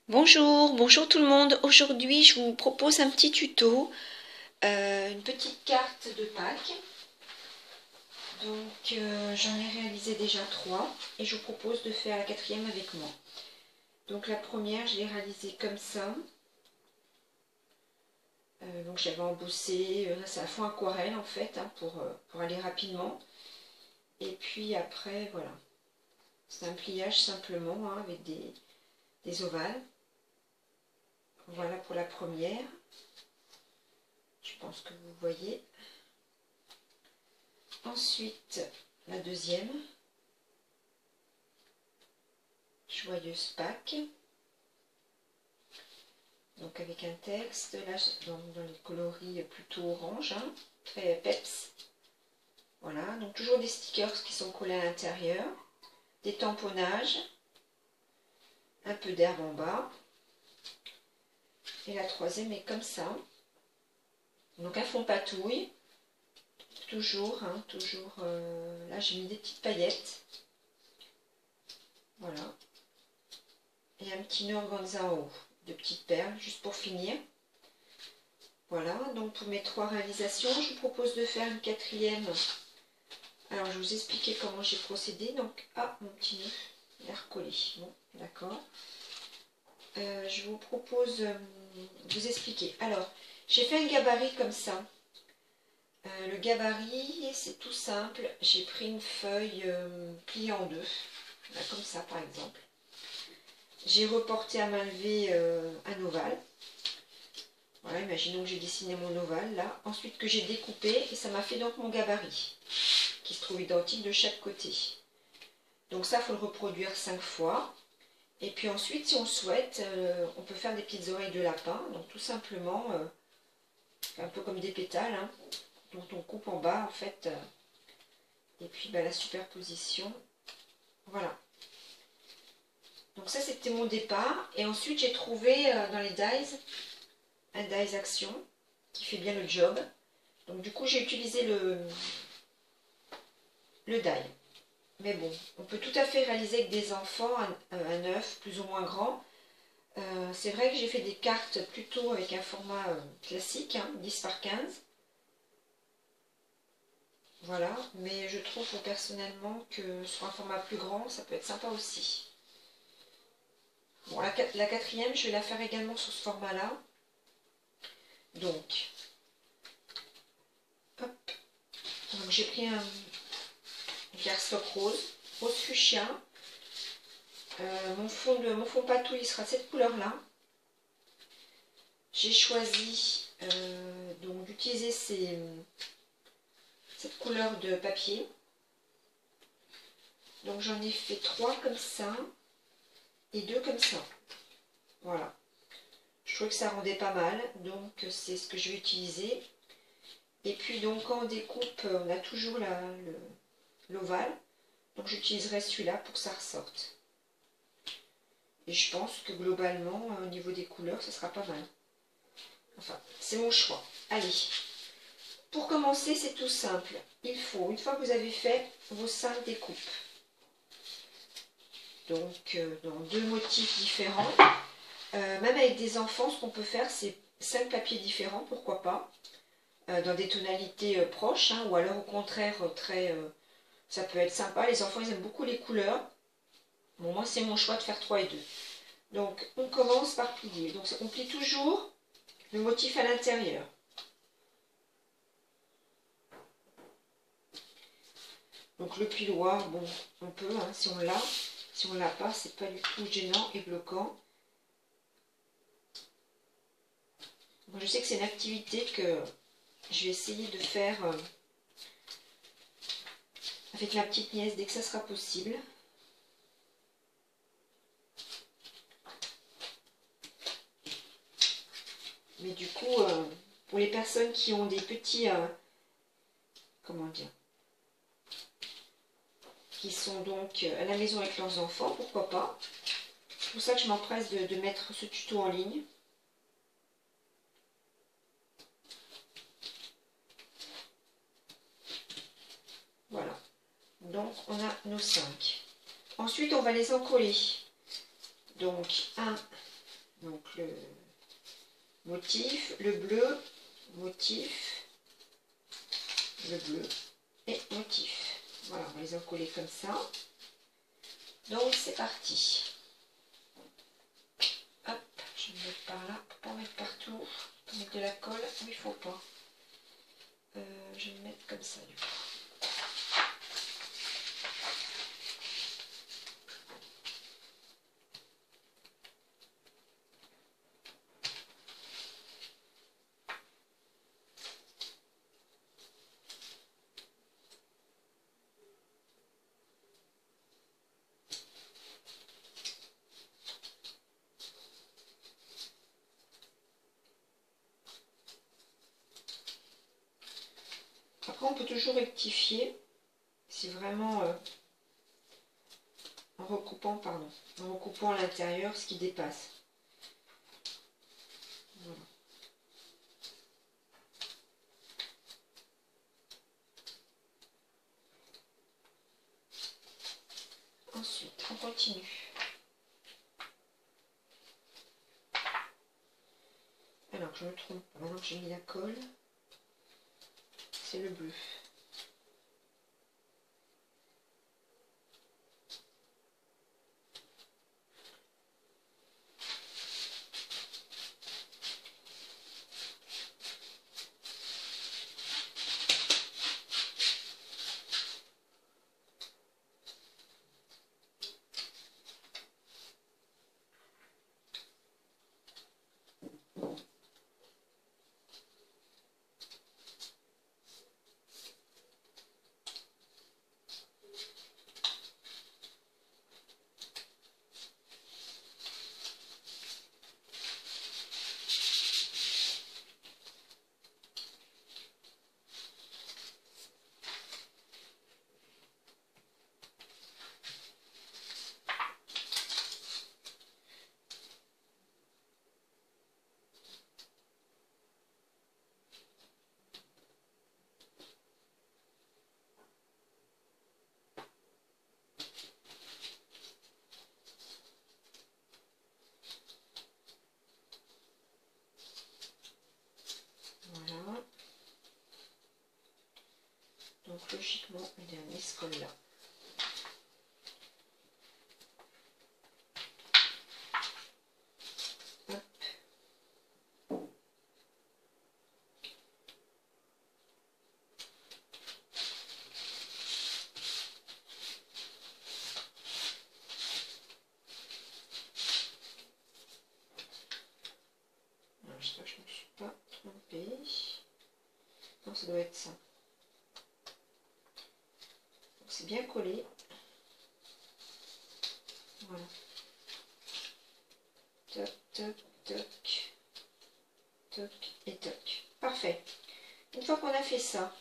Bonjour tout le monde. Aujourd'hui, je vous propose un petit tuto, une petite carte de Pâques. Donc, j'en ai réalisé déjà 3 et je vous propose de faire la 4e avec moi. Donc, la première, je l'ai réalisée comme ça. Donc, j'avais embossé, c'est à fond aquarelle en fait, hein, pour aller rapidement. Et puis après, voilà. C'est un pliage simplement, hein, avec des ovales. Voilà pour la première. Je pense que vous voyez. Ensuite, la deuxième. Joyeuse Pâques. Donc avec un texte, là dans les coloris plutôt orange, hein, très peps. Voilà, donc toujours des stickers qui sont collés à l'intérieur. Des tamponnages. Un peu d'herbe en bas. Et la troisième est comme ça. Donc un fond patouille. Toujours, hein, toujours. Là j'ai mis des petites paillettes. Voilà. Et un petit nœud organza en haut. De petites perles, juste pour finir. Voilà, donc pour mes 3 réalisations, je vous propose de faire une 4e. Alors, je vais vous expliquer comment j'ai procédé. Donc, mon petit nœud, il est recollé. Bon, d'accord. Je vous propose de vous expliquer. Alors, j'ai fait un gabarit comme ça. Le gabarit, c'est tout simple. J'ai pris une feuille pliée en 2. Là, comme ça, par exemple. J'ai reporté à main levée un ovale. Voilà, imaginons que j'ai dessiné mon ovale, là. Ensuite, que j'ai découpé, et ça m'a fait donc mon gabarit, qui se trouve identique de chaque côté. Donc ça, il faut le reproduire 5 fois. Et puis ensuite, si on souhaite, on peut faire des petites oreilles de lapin. Donc tout simplement, un peu comme des pétales, hein, dont on coupe en bas, en fait. Et puis la superposition. Voilà. Donc ça, c'était mon départ. Et ensuite, j'ai trouvé dans les dies, un dies action, qui fait bien le job. Donc du coup, j'ai utilisé le die. Mais bon, on peut tout à fait réaliser avec des enfants un œuf plus ou moins grand. C'est vrai que j'ai fait des cartes plutôt avec un format classique, hein, 10 par 15. Voilà, mais je trouve personnellement que sur un format plus grand, ça peut être sympa aussi. Bon, la 4e, je vais la faire également sur ce format-là. Donc, hop. Donc j'ai pris un cardstock rose, rose fuchsia. Mon fond patouille il sera cette couleur-là. J'ai choisi donc d'utiliser cette couleur de papier. Donc j'en ai fait 3 comme ça et 2 comme ça. Voilà. Je trouvais que ça rendait pas mal, donc c'est ce que je vais utiliser. Et puis donc quand on découpe, on a toujours l'ovale. Donc j'utiliserai celui-là pour que ça ressorte. Et je pense que globalement, au niveau des couleurs, ça sera pas mal. Enfin, c'est mon choix. Allez. Pour commencer, c'est tout simple. Il faut, une fois que vous avez fait vos 5 découpes, donc dans 2 motifs différents, même avec des enfants, ce qu'on peut faire, c'est 5 papiers différents, pourquoi pas, dans des tonalités proches, hein, ou alors au contraire, ça peut être sympa. Les enfants, ils aiment beaucoup les couleurs. Bon, moi, c'est mon choix de faire 3 et 2. Donc, on commence par plier. Donc, on plie toujours le motif à l'intérieur. Donc le plioir, bon, on peut, hein, si on l'a. Si on ne l'a pas, c'est pas du tout gênant et bloquant. Moi, je sais que c'est une activité que je vais essayer de faire avec ma petite nièce dès que ça sera possible. Mais du coup, pour les personnes qui ont des petits, comment dire, qui sont donc à la maison avec leurs enfants, pourquoi pas. C'est pour ça que je m'empresse de mettre ce tuto en ligne. Voilà. Donc, on a nos 5. Ensuite, on va les encoller. Donc, 1, Donc le motif, le bleu, motif, le bleu et motif. Voilà, on les a collés comme ça. Donc c'est parti. Hop, je vais me mettre par là pour pas en mettre partout. Pour mettre de la colle où il faut pas. Je vais me mettre comme ça du coup. Après, on peut toujours rectifier si vraiment en recoupant, à l'intérieur ce qui dépasse. Voilà. Ensuite, on continue. Alors, je me trompe, maintenant que j'ai mis la colle, c'est le bleu. Voilà. Donc logiquement, le dernier se colle là. J'espère que je ne me suis pas trompée. Non, ça doit être ça. Donc c'est bien collé. Voilà. Toc, toc, toc. Toc et toc. Parfait. Une fois qu'on a fait ça,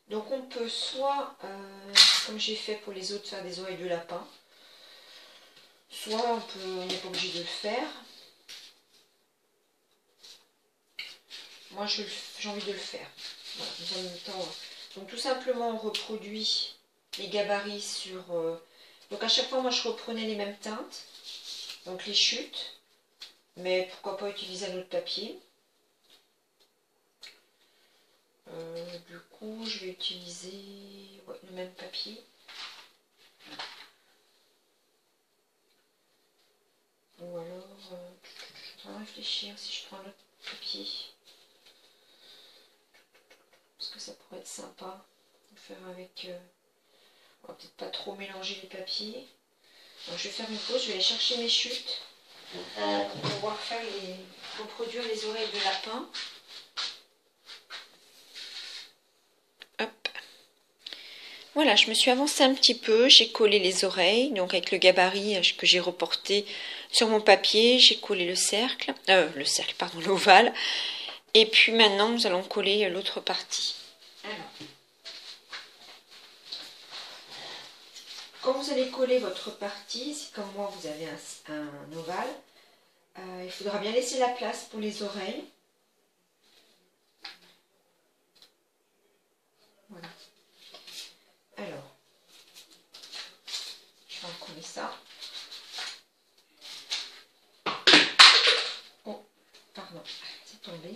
donc on peut soit, comme j'ai fait pour les autres, faire des oreilles de lapin. Soit on n'est pas obligé de le faire. Moi, j'ai envie de le faire. Voilà, en même temps. Donc, tout simplement, on reproduit les gabarits sur... Donc, à chaque fois, moi, je reprenais les mêmes teintes. Donc, les chutes. Mais pourquoi pas utiliser un autre papier. Du coup, je vais utiliser le même papier. Ou alors, je suis en train de réfléchir si je prends un autre papier. Parce que ça pourrait être sympa de faire avec... on va peut-être pas trop mélanger les papiers. Donc, je vais faire une pause, je vais aller chercher mes chutes pour pouvoir reproduire les oreilles de lapin. Hop. Voilà, je me suis avancée un petit peu, j'ai collé les oreilles, donc avec le gabarit que j'ai reporté sur mon papier, j'ai collé l'ovale. Et puis maintenant, nous allons coller l'autre partie. Alors, quand vous allez coller votre partie, si comme moi vous avez un ovale, il faudra bien laisser la place pour les oreilles. Voilà. Alors, je vais en coller ça. tomber.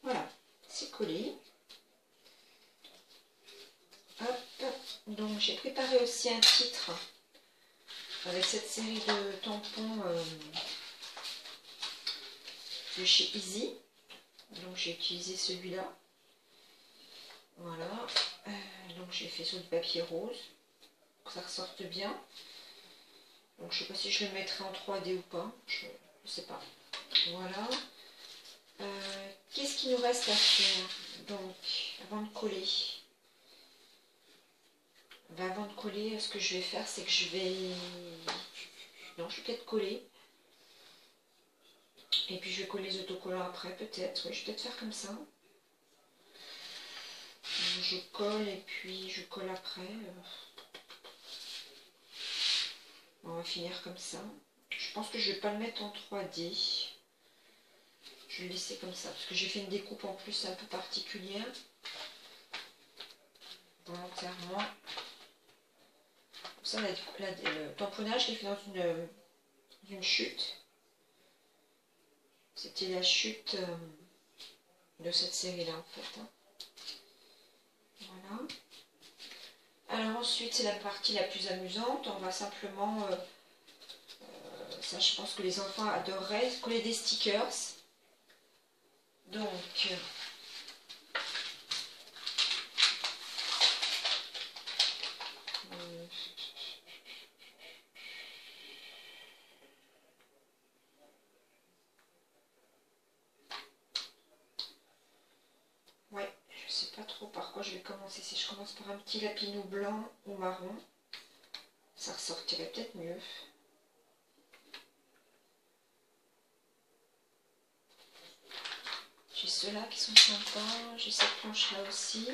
Voilà, c'est collé. Hop. Donc j'ai préparé aussi un titre avec cette série de tampons de chez Easy. Donc j'ai utilisé celui-là. Voilà. Donc j'ai fait sur du papier rose pour que ça ressorte bien. Donc je ne sais pas si je le mettrai en 3D ou pas. Je ne sais pas. Voilà. Qu'est-ce qu'il nous reste à faire donc avant de coller? Ben, avant de coller, ce que je vais faire, c'est que je vais... Non, je vais peut-être coller. Et puis je vais coller les autocollants après, peut-être. Oui, je vais peut-être faire comme ça. Je colle et puis je colle après. On va finir comme ça. Je pense que je ne vais pas le mettre en 3D. Je vais le laisser comme ça, parce que j'ai fait une découpe en plus un peu particulière. Volontairement. Comme ça, le tamponnage, je l'ai fait dans une chute. C'était la chute de cette série-là, en fait. Hein. Voilà. Alors ensuite, c'est la partie la plus amusante. On va simplement... ça, je pense que les enfants adoreraient, coller des stickers. Donc... ouais, je sais pas trop par quoi je vais commencer. Si je commence par un petit lapinou blanc ou marron, ça ressortirait peut-être mieux. J'ai ceux-là qui sont sympas. J'ai cette planche-là aussi.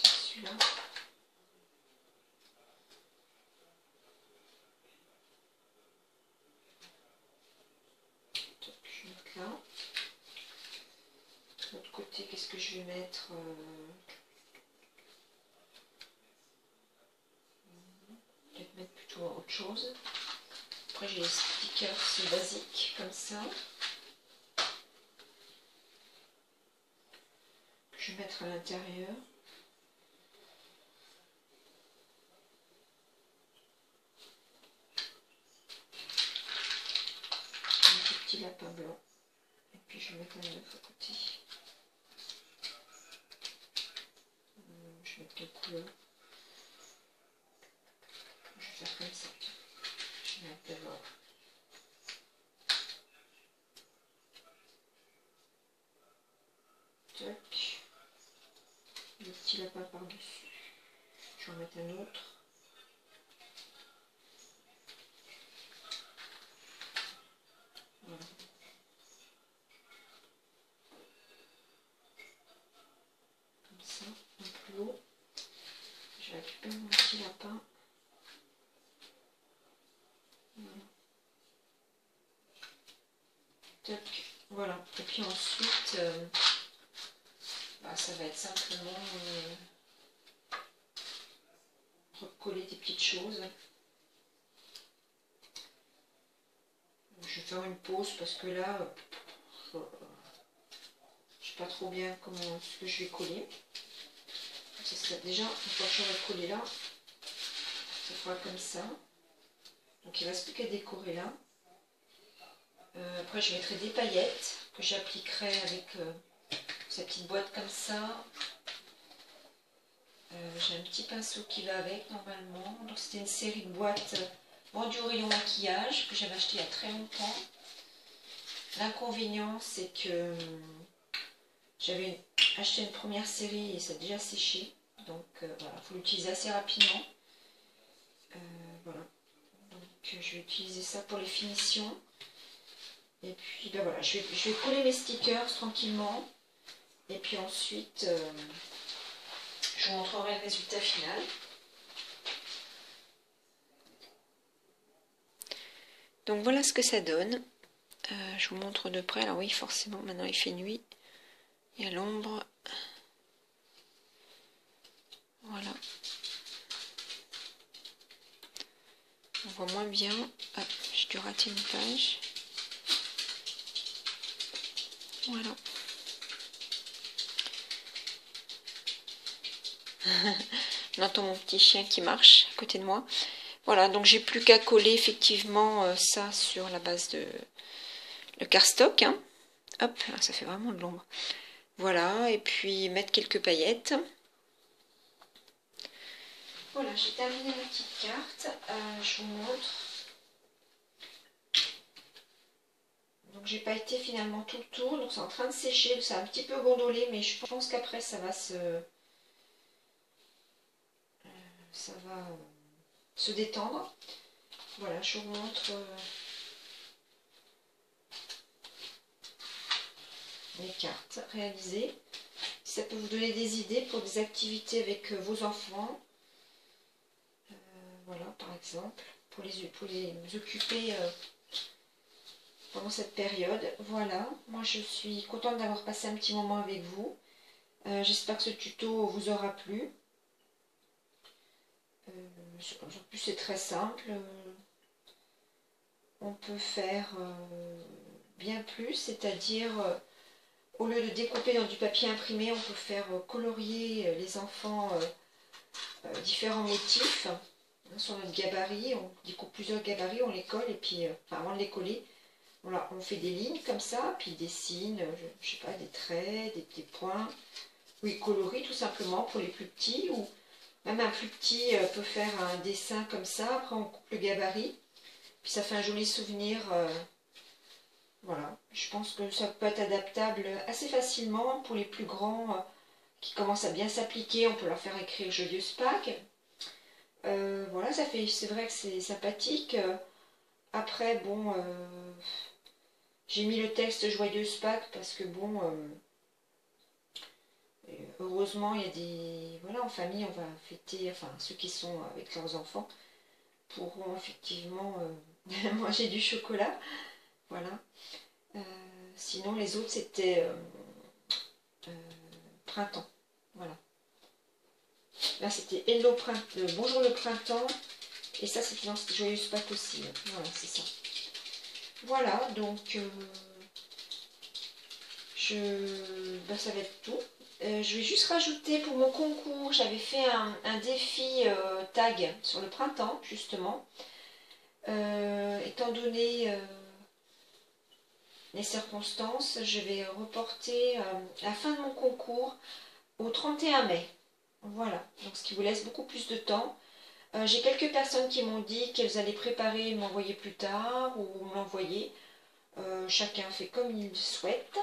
Celui-là. Je vais mettre là. De l'autre côté, qu'est-ce que je vais mettre peut-être mettre plutôt autre chose. Après, j'ai les stickers basiques, comme ça. Que je vais mettre à l'intérieur. Un tout petit lapin blanc. Et puis, je vais mettre un œuf à côté. Je vais mettre quelle couleur? Je vais faire comme ça. Je vais mettre d'abord. Tac. Le petit lapin par-dessus. Je vais en mettre un autre. Voilà. Comme ça, un plus haut. Je vais récupérer mon petit lapin. Voilà. Tac. Voilà. Et puis ensuite, ça va être simplement recoller des petites choses. Je vais faire une pause parce que là, je ne sais pas trop bien ce que je vais coller. Déjà, une fois que j'aurai collé là, ça fera comme ça. Donc il ne reste plus qu'à décorer là. Après, je mettrai des paillettes que j'appliquerai avec cette petite boîte comme ça. J'ai un petit pinceau qui va avec normalement. Donc c'était une série de boîtes vendues au rayon maquillage que j'avais acheté il y a très longtemps. L'inconvénient, c'est que j'avais acheté une première série et ça a déjà séché. Donc voilà, il faut l'utiliser assez rapidement. Voilà. Donc je vais utiliser ça pour les finitions. Et puis ben voilà, je vais coller mes stickers tranquillement. Et puis ensuite, je vous montrerai le résultat final. Donc voilà ce que ça donne. Je vous montre de près. Alors oui, forcément, maintenant il fait nuit. Il y a l'ombre. Voilà. On voit moins bien. Ah, j'ai dû rater une page. Voilà. On entend mon petit chien qui marche à côté de moi. Voilà, donc j'ai plus qu'à coller effectivement ça sur la base de le cardstock. Hein. Hop, là, ça fait vraiment de l'ombre. Voilà, et puis mettre quelques paillettes. Voilà, j'ai terminé ma petite carte. Je vous montre. Donc j'ai pailleté finalement tout le tour. Donc c'est en train de sécher. C'est un petit peu gondolé, mais je pense qu'après ça va se détendre. Voilà, je vous montre les cartes réalisées. Ça peut vous donner des idées pour des activités avec vos enfants. Voilà, par exemple, pour les occuper pendant cette période. Voilà, moi je suis contente d'avoir passé un petit moment avec vous. J'espère que ce tuto vous aura plu. En plus c'est très simple. On peut faire bien plus, c'est-à-dire au lieu de découper dans du papier imprimé, on peut faire colorier les enfants différents motifs. Sur notre gabarit, on découpe plusieurs gabarits, on les colle et puis avant de les coller, on fait des lignes comme ça, puis des signes, je sais pas, des traits, des points, ou ils colorient tout simplement pour les plus petits, ou même un plus petit peut faire un dessin comme ça, après on coupe le gabarit, puis ça fait un joli souvenir. Voilà, je pense que ça peut être adaptable assez facilement pour les plus grands qui commencent à bien s'appliquer, on peut leur faire écrire Joyeuse Pâques. Voilà, c'est vrai que c'est sympathique. Après, bon, j'ai mis le texte Joyeuse Pâques parce que bon, heureusement, il y a des... Voilà, en famille, on va fêter, enfin, ceux qui sont avec leurs enfants pourront effectivement manger du chocolat. Voilà. Sinon, les autres, c'était printemps. Voilà. Là, c'était Hello Printemps, Bonjour le printemps. Et ça, c'était dans Joyeuse Pâques aussi. Voilà, c'est ça. Voilà, donc ça va être tout. Je vais juste rajouter pour mon concours, j'avais fait un défi tag sur le printemps, justement. Étant donné les circonstances, je vais reporter la fin de mon concours au 31 mai. Voilà, donc ce qui vous laisse beaucoup plus de temps. J'ai quelques personnes qui m'ont dit qu'elles allaient préparer et m'envoyer plus tard ou me l'envoyer. Chacun fait comme il souhaite.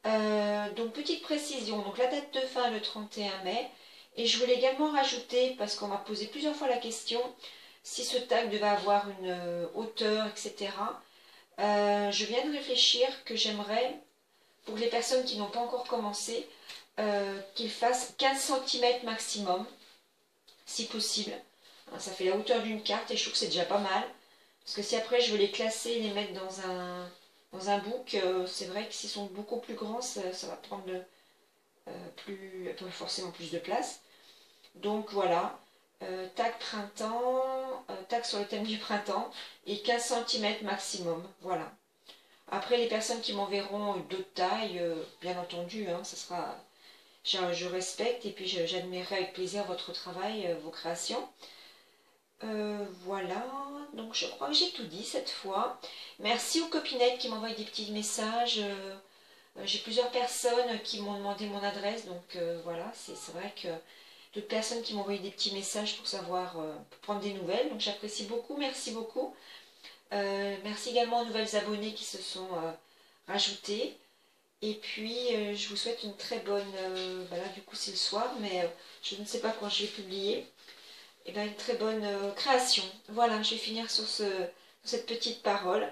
Donc petite précision, donc la date de fin le 31 mai. Et je voulais également rajouter, parce qu'on m'a posé plusieurs fois la question, si ce tag devait avoir une hauteur, etc. Je viens de réfléchir que j'aimerais, pour les personnes qui n'ont pas encore commencé, qu'il fasse 15 cm maximum, si possible. Ça fait la hauteur d'une carte et je trouve que c'est déjà pas mal. Parce que si après je veux les classer et les mettre dans un book, c'est vrai que s'ils sont beaucoup plus grands, ça va prendre forcément plus de place. Donc voilà, tag printemps, tag sur le thème du printemps et 15 cm maximum. Voilà. Après les personnes qui m'enverront d'autres tailles, bien entendu, hein, ça sera... Je respecte et puis j'admirerai avec plaisir votre travail, vos créations. Voilà, donc je crois que j'ai tout dit cette fois. Merci aux copinettes qui m'envoient des petits messages. J'ai plusieurs personnes qui m'ont demandé mon adresse, donc voilà, c'est vrai que d'autres personnes qui m'ont envoyé des petits messages pour savoir, pour prendre des nouvelles, donc j'apprécie beaucoup, merci beaucoup. Merci également aux nouvelles abonnées qui se sont rajoutées. Et puis, je vous souhaite une très bonne, bah là du coup c'est le soir, mais je ne sais pas quand je vais publier. Et bien, une très bonne création. Voilà, je vais finir sur cette petite parole.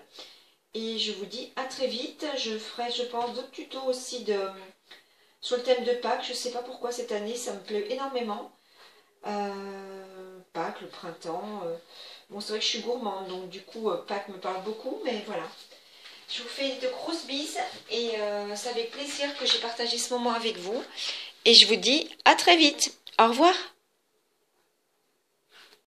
Et je vous dis à très vite. Je ferai, je pense, d'autres tutos aussi sur le thème de Pâques. Je ne sais pas pourquoi cette année, ça me plaît énormément. Pâques, le printemps. Bon, c'est vrai que je suis gourmande, donc du coup, Pâques me parle beaucoup, mais voilà. Je vous fais de grosses bises et c'est avec plaisir que j'ai partagé ce moment avec vous. Et je vous dis à très vite. Au revoir.